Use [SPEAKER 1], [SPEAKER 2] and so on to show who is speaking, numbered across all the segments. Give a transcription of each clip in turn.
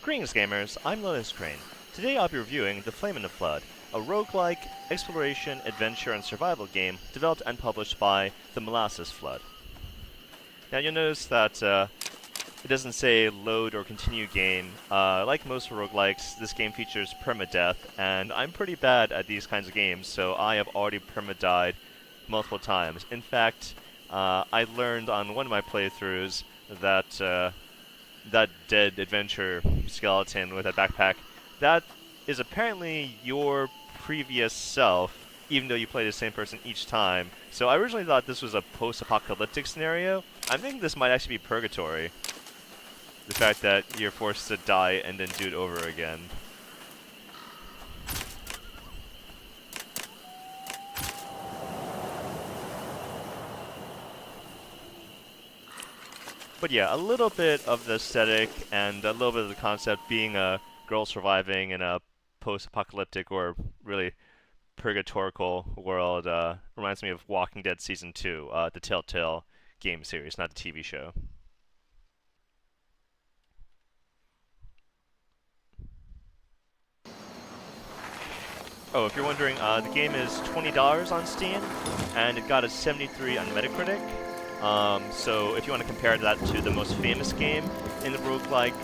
[SPEAKER 1] Greetings gamers, I'm LotusCrane. Today I'll be reviewing The Flame in the Flood, a roguelike, exploration, adventure, and survival game developed and published by The Molasses Flood. Now you'll notice that it doesn't say load or continue game. Like most roguelikes, this game features permadeath, and I'm pretty bad at these kinds of games, so I have already permadied multiple times. In fact, I learned on one of my playthroughs that that dead adventure skeleton with a backpack, that is apparently your previous self, even though you play the same person each time. So I originally thought this was a post-apocalyptic scenario. I'm thinking this might actually be purgatory. The fact that you're forced to die and then do it over again. But yeah, a little bit of the aesthetic and a little bit of the concept being a girl surviving in a post-apocalyptic or really purgatorical world reminds me of Walking Dead Season 2, the Telltale game series, not the TV show. Oh, if you're wondering, the game is $20 on Steam, and it got a 73 on Metacritic. So if you want to compare that to the most famous game in the roguelike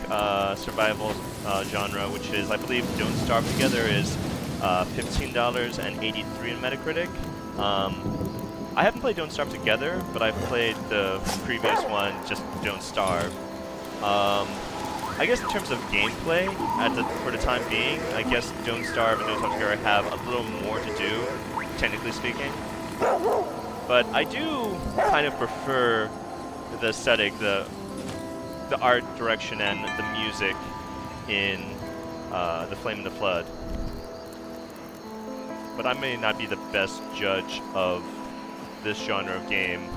[SPEAKER 1] survival genre, which is, I believe, Don't Starve Together, is $15 and 83 in Metacritic. I haven't played Don't Starve Together, but I've played the previous one, just Don't Starve. I guess in terms of gameplay, for the time being, I guess Don't Starve and Don't Starve Together have a little more to do, technically speaking. But I do kind of prefer the aesthetic, the art direction, and the music in The Flame in the Flood. But I may not be the best judge of this genre of game.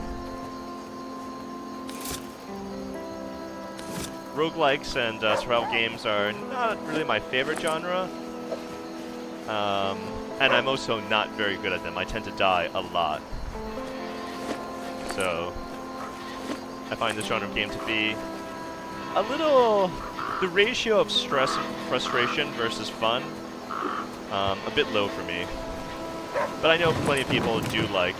[SPEAKER 1] Roguelikes and survival games are not really my favorite genre. And I'm also not very good at them. I tend to die a lot. So, I find this genre of game to be a little, the ratio of stress and frustration versus fun, a bit low for me. But I know plenty of people do like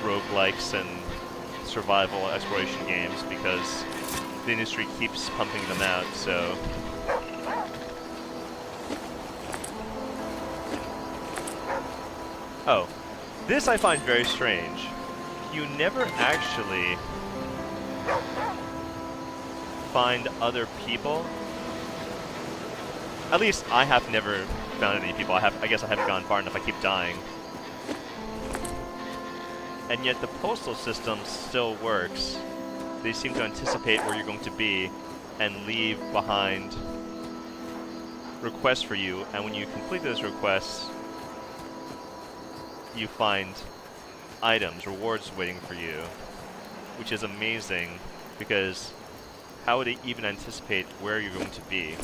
[SPEAKER 1] roguelikes and survival exploration games because the industry keeps pumping them out, so. Oh, this I find very strange. You never actually find other people. At least I have never found any people. I guess I haven't gone far enough. I keep dying. And yet the postal system still works. They seem to anticipate where you're going to be and leave behind requests for you. And when you complete those requests, you find items, rewards waiting for you, which is amazing because how would they even anticipate where you're going to be?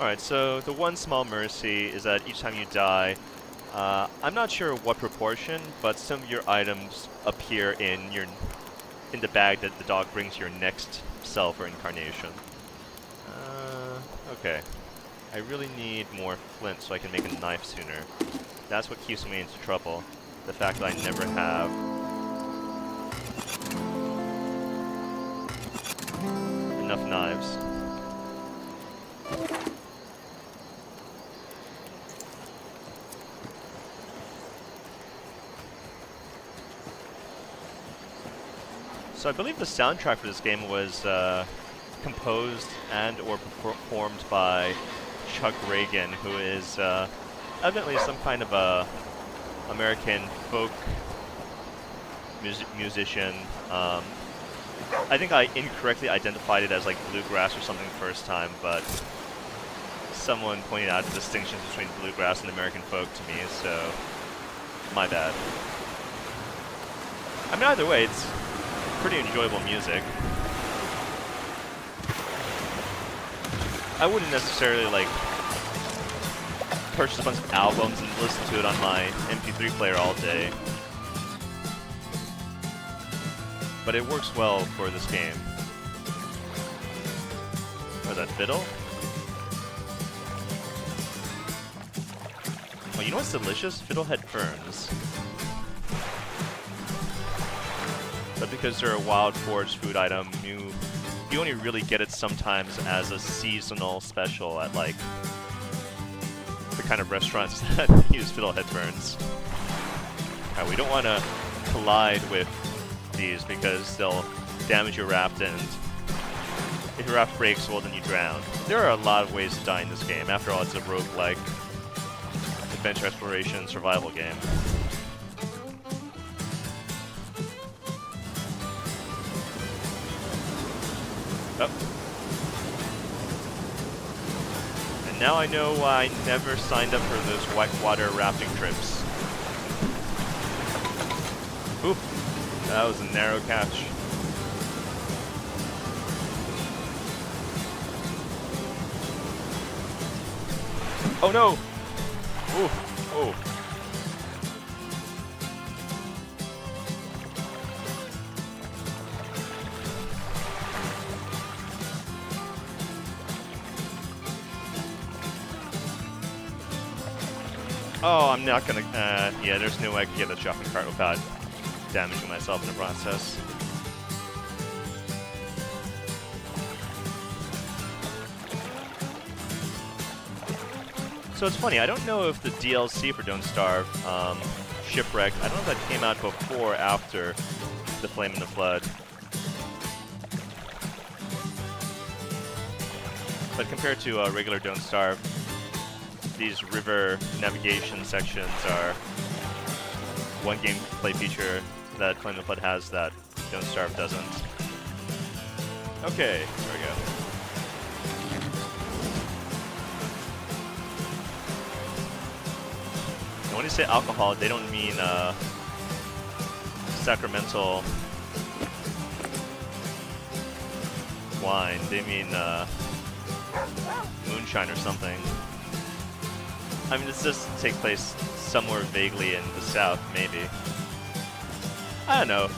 [SPEAKER 1] Alright, so the one small mercy is that each time you die, I'm not sure what proportion, but some of your items appear in the bag that the dog brings your next self or incarnation. Okay. I really need more flint so I can make a knife sooner. That's what keeps me into trouble. The fact that I never have enough knives. So I believe the soundtrack for this game was composed and or performed by Chuck Reagan, who is evidently some kind of a American folk musician. I think I incorrectly identified it as like bluegrass or something the first time, but someone pointed out the distinctions between bluegrass and American folk to me, so my bad. I mean, either way, it's pretty enjoyable music. I wouldn't necessarily like purchase a bunch of albums and listen to it on my MP3 player all day. But it works well for this game. Oh, that fiddle? Oh, you know what's delicious? Fiddlehead ferns. But because they're a wild forage food item, you only really get it sometimes as a seasonal special at, like, the kind of restaurants that use fiddlehead ferns. Alright, we don't want to collide with these because they'll damage your raft, and if your raft breaks, well, then you drown. There are a lot of ways to die in this game. After all, it's a roguelike adventure exploration survival game. Oh. And now I know why I never signed up for those whitewater rafting trips. Ooh, that was a narrow catch. Oh no! Ooh, oh. Oh, I'm not gonna, yeah, there's no way I can get a shopping cart without damaging myself in the process. So it's funny, I don't know if the DLC for Don't Starve, Shipwrecked, I don't know if that came out before or after The Flame and the Flood. But compared to regular Don't Starve, these river navigation sections are one gameplay feature that Flame and the Flood has that Don't Starve doesn't. Okay, there we go. And when you say alcohol, they don't mean sacramental wine. They mean moonshine or something. I mean, this does take place somewhere vaguely in the south, maybe. I don't know.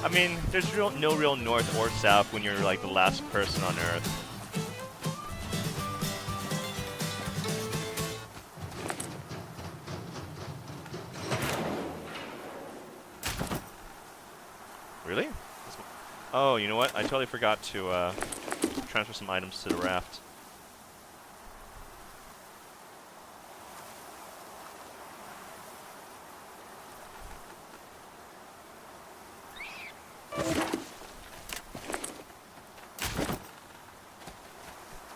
[SPEAKER 1] I mean, there's no real north or south when you're like the last person on Earth. Really? Oh, you know what? I totally forgot to transfer some items to the raft.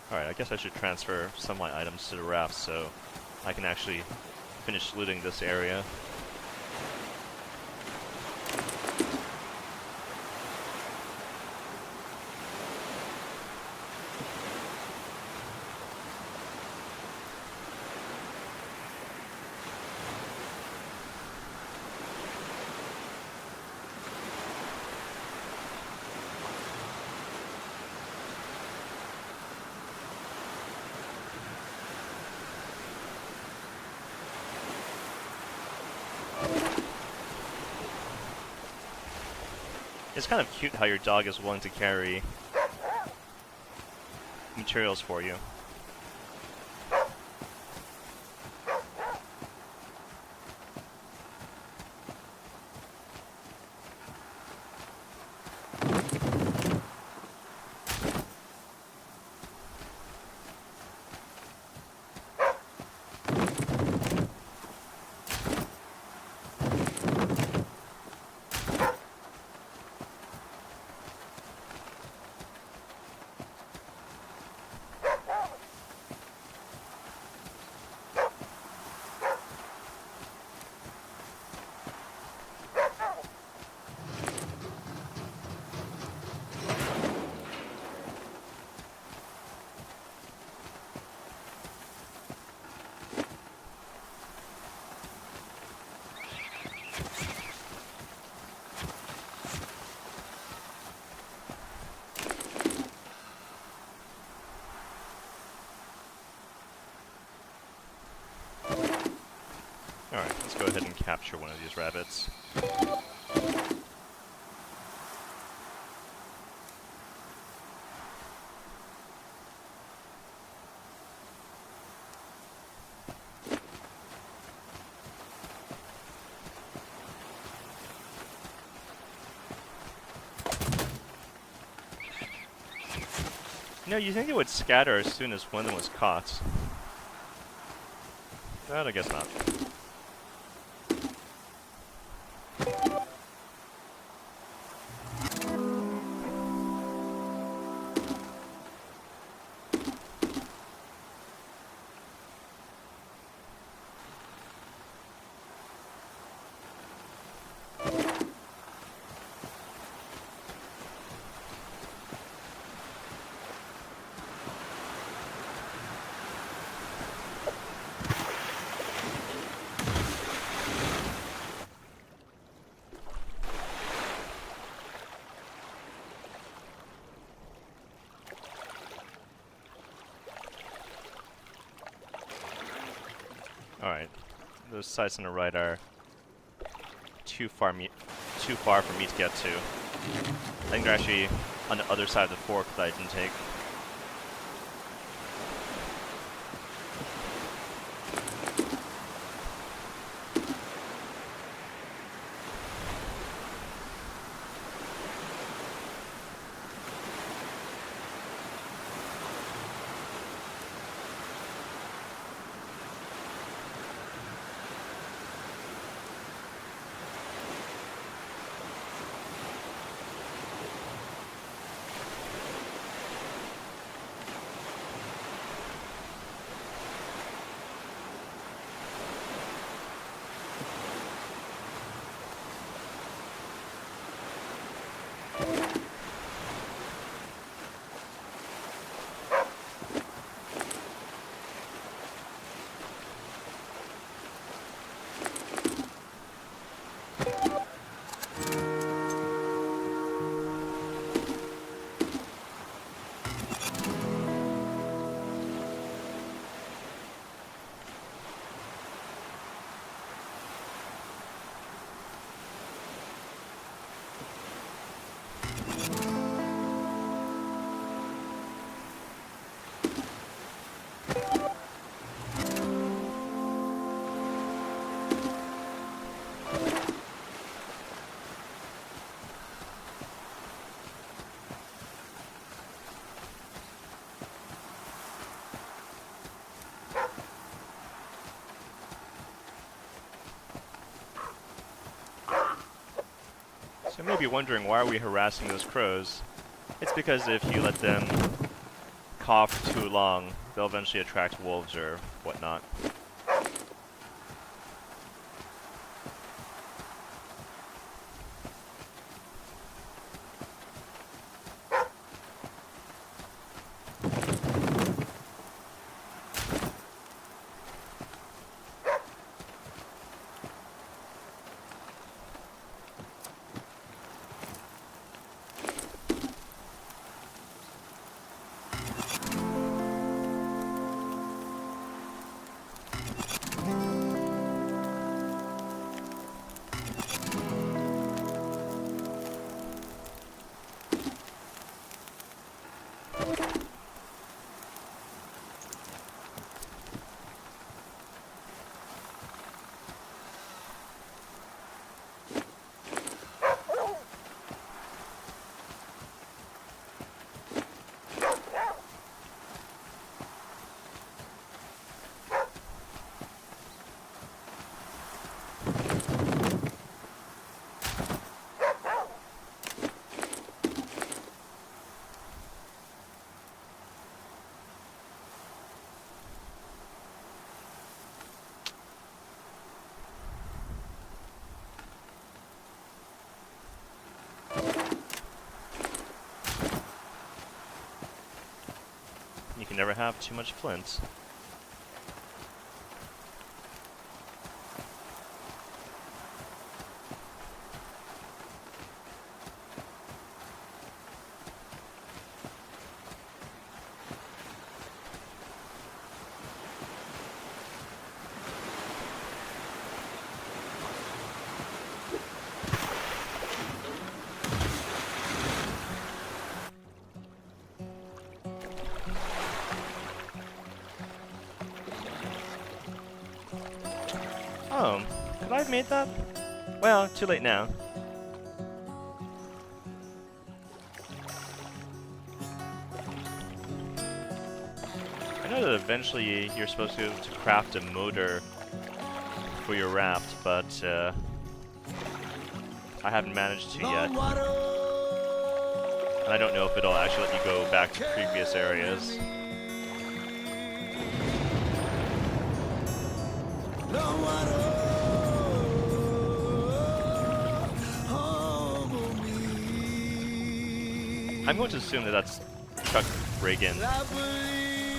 [SPEAKER 1] Alright, I guess I should transfer some of my items to the raft so I can actually finish looting this area. It's kind of cute how your dog is willing to carry materials for you. go ahead and capture one of these rabbits. You know, you think it would scatter as soon as one of them was caught. But I guess not. Alright, those sites on the right are too far for me to get to. I think they're actually on the other side of the fork that I didn't take. So you may be wondering, why are we harassing those crows? It's because if you let them cough too long, they'll eventually attract wolves or whatnot. You can never have too much flint. Could I have made that? Well, too late now. I know that eventually you're supposed to craft a motor for your raft, but I haven't managed to yet. And I don't know if it'll actually let you go back to previous areas. I'm going to assume that that's Chuck Reagan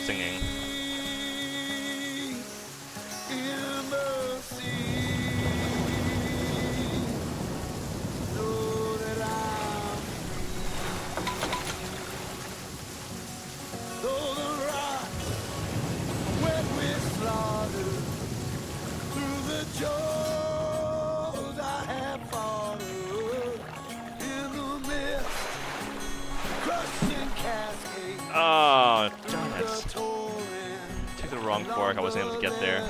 [SPEAKER 1] singing. Oh, darn it. Took the wrong fork, I wasn't able to get there.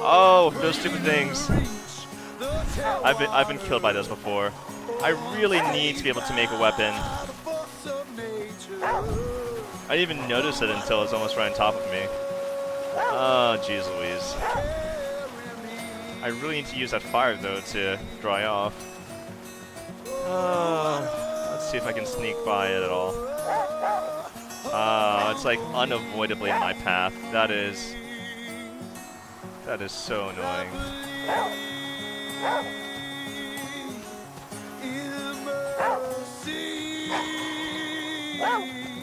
[SPEAKER 1] Oh, those stupid things. I've been killed by those before. I really need to be able to make a weapon. I didn't even notice it until it was almost right on top of me. Oh, jeez Louise. I really need to use that fire, though, to dry off. Let's see if I can sneak by it at all. It's like unavoidably in my path. That is so annoying.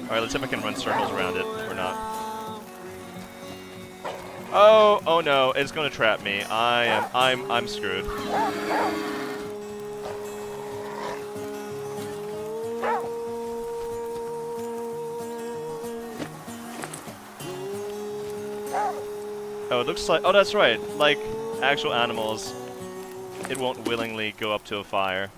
[SPEAKER 1] Alright, let's see if I can run circles around it, or not. Oh no, it's gonna trap me. I'm screwed. Oh, it looks like... Oh, that's right. Like actual animals, it won't willingly go up to a fire.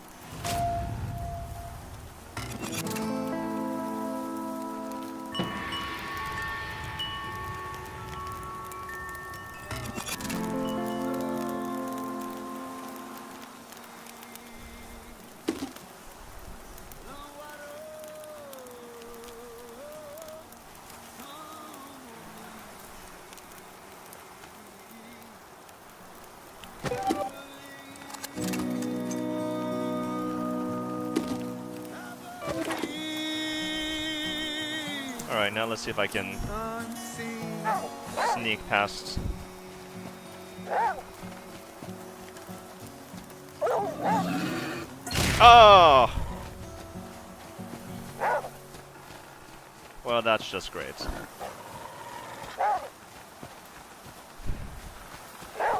[SPEAKER 1] Alright, now let's see if I can sneak past. Oh! Well, that's just great.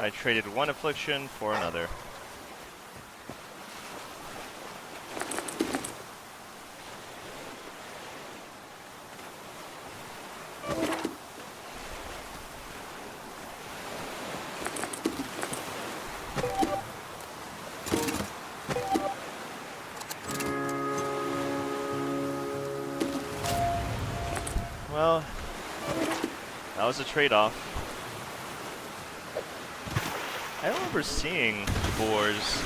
[SPEAKER 1] I traded one affliction for another. Well, that was a trade-off. I don't remember seeing boars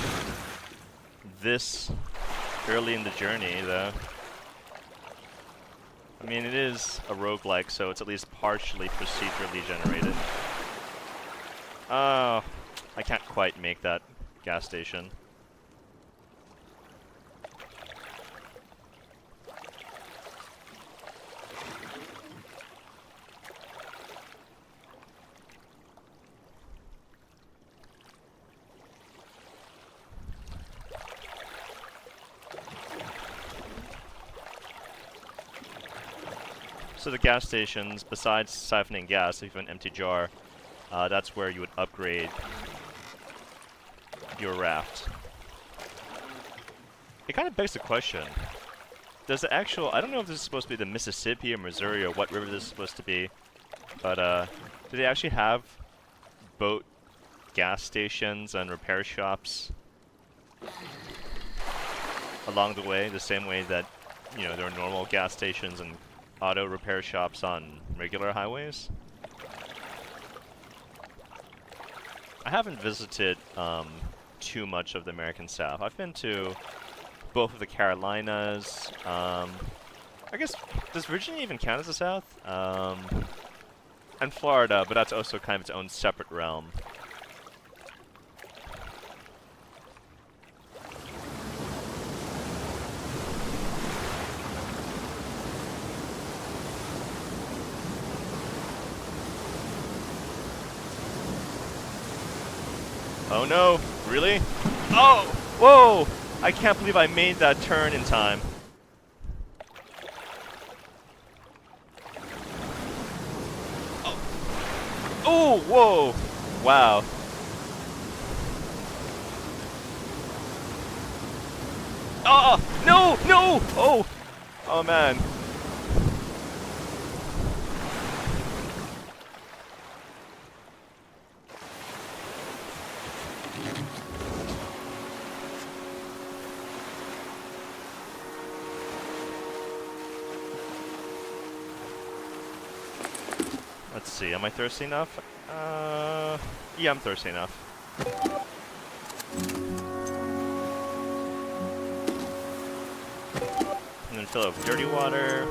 [SPEAKER 1] this early in the journey, though. I mean, it is a roguelike, so it's at least partially procedurally generated. Oh, I can't quite make that gas station. So the gas stations, besides siphoning gas, if you have an empty jar, that's where you would upgrade your raft. It kind of begs the question. Does the actual... I don't know if this is supposed to be the Mississippi or Missouri or what river this is supposed to be, but do they actually have boat gas stations and repair shops along the way, the same way that, you know, there are normal gas stations and auto repair shops on regular highways? I haven't visited too much of the American South. I've been to both of the Carolinas. I guess, does Virginia even count as the South? And Florida, but that's also kind of its own separate realm. Oh no, really? Oh, whoa! I can't believe I made that turn in time. Oh, oh, whoa! Wow. Oh, no, no! Oh, oh man. Let's see, am I thirsty enough? Yeah, I'm thirsty enough. And then fill it with dirty water.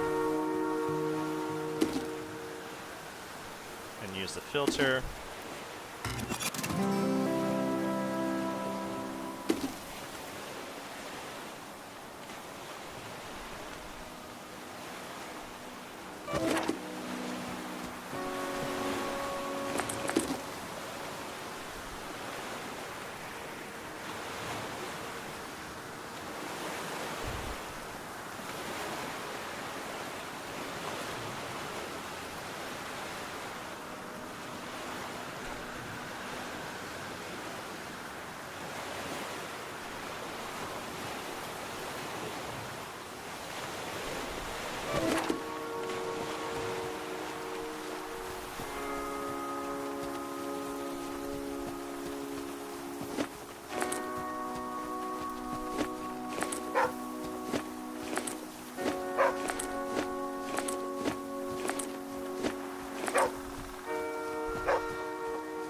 [SPEAKER 1] And use the filter.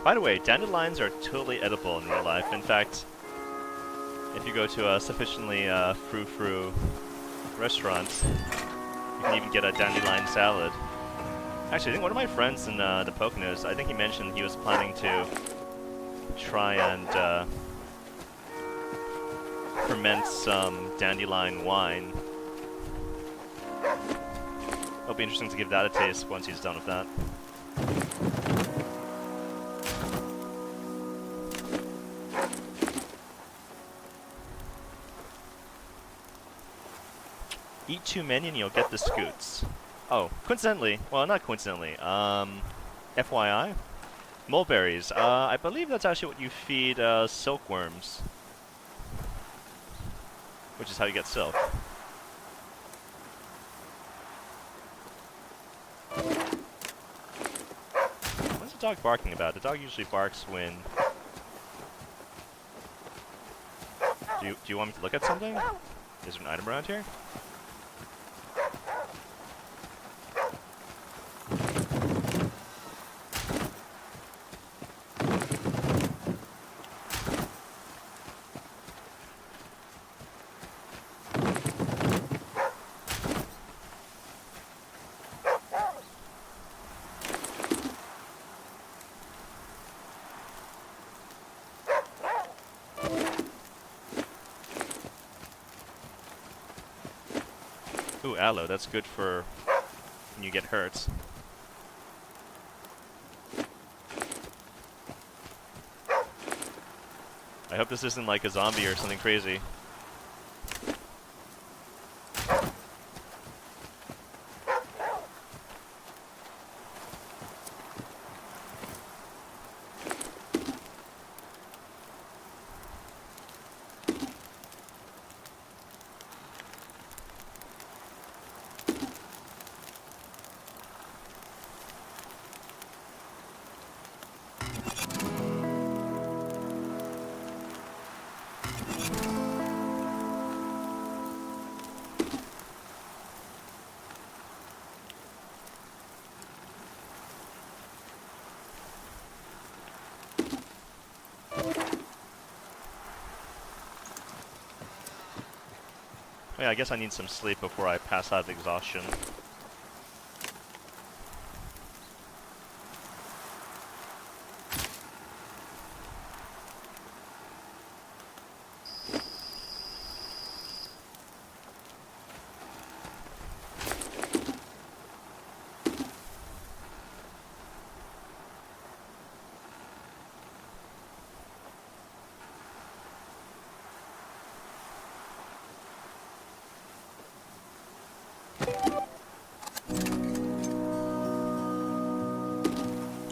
[SPEAKER 1] By the way, dandelions are totally edible in real life. In fact, if you go to a sufficiently frou-frou restaurant, you can even get a dandelion salad. Actually, I think one of my friends in the Poconos, I think he mentioned he was planning to try and ferment some dandelion wine. It'll be interesting to give that a taste once he's done with that. Eat too many and you'll get the scoots. Oh, coincidentally, well, not coincidentally, FYI, mulberries. I believe that's actually what you feed silkworms, which is how you get silk. What's the dog barking about? The dog usually barks when... Do you want me to look at something? Is there an item around here? Ooh, aloe, that's good for when you get hurt. I hope this isn't like a zombie or something crazy. yeah, I guess I need some sleep before I pass out of exhaustion.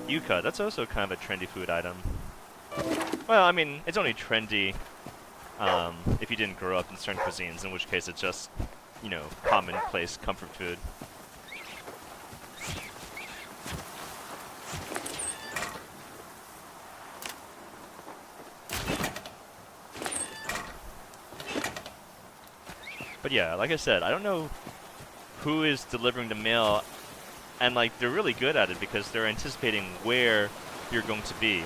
[SPEAKER 1] Yucca, that's also kind of a trendy food item. Well, I mean, it's only trendy if you didn't grow up in certain cuisines, in which case it's just, you know, commonplace comfort food. But yeah, like I said, I don't know who is delivering the mail, and like they're really good at it because they're anticipating where you're going to be.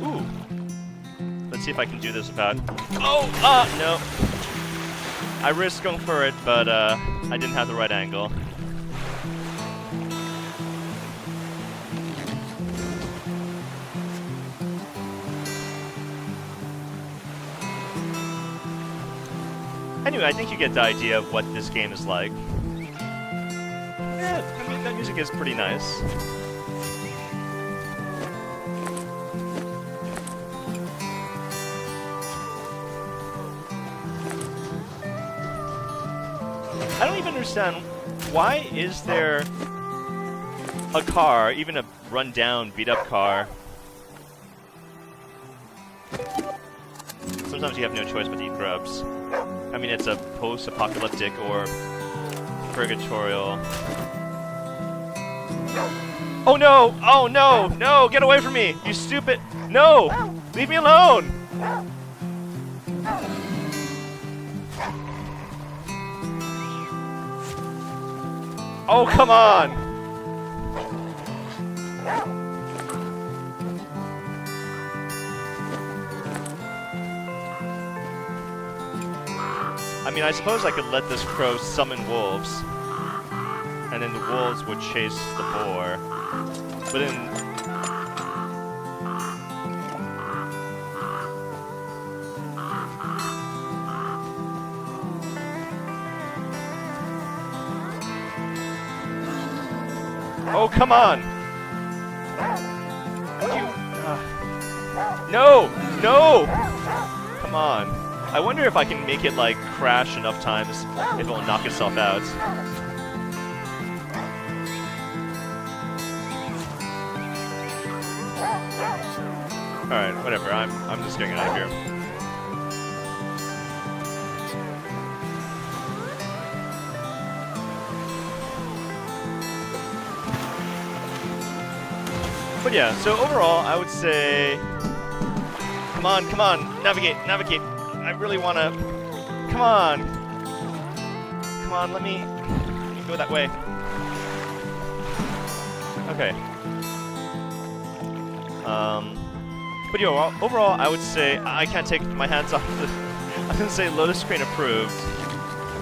[SPEAKER 1] Ooh. Let's see if I can do this without... Oh! No. I risked going for it, but I didn't have the right angle. Anyway, I think you get the idea of what this game is like. Yeah, I mean, that music is pretty nice. I don't even understand, why is there a car, even a run-down, beat-up car? Sometimes you have no choice but to eat grubs. I mean, it's a post-apocalyptic or purgatorial. Oh no! Oh no! No! Get away from me! You stupid! No! Leave me alone! Oh, come on! I mean, I suppose I could let this crow summon wolves, and then the wolves would chase the boar. But then... Oh, come on! No! No! Come on. I wonder if I can make it, like, crash enough times if it will knock itself out. Alright, whatever. I'm just getting out of here. But yeah, so overall, I would say... Come on, navigate. I really want to... Come on, let me go that way. Okay. But yeah, overall, I would say I can't take my hands off the... I'm gonna say LotusCrane approved.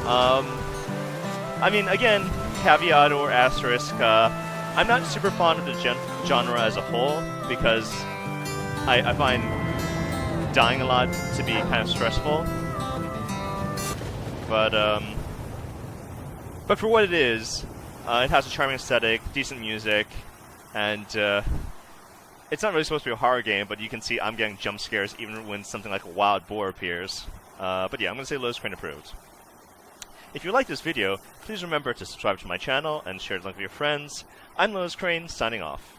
[SPEAKER 1] I mean, again, caveat or asterisk, I'm not super fond of the genre as a whole, because I find dying a lot to be kind of stressful. But for what it is, it has a charming aesthetic, decent music, and it's not really supposed to be a horror game, but you can see I'm getting jump scares even when something like a wild boar appears. But yeah, I'm going to say LotusCrane approved. If you like this video, please remember to subscribe to my channel and share the link with your friends. I'm LotusCrane, signing off.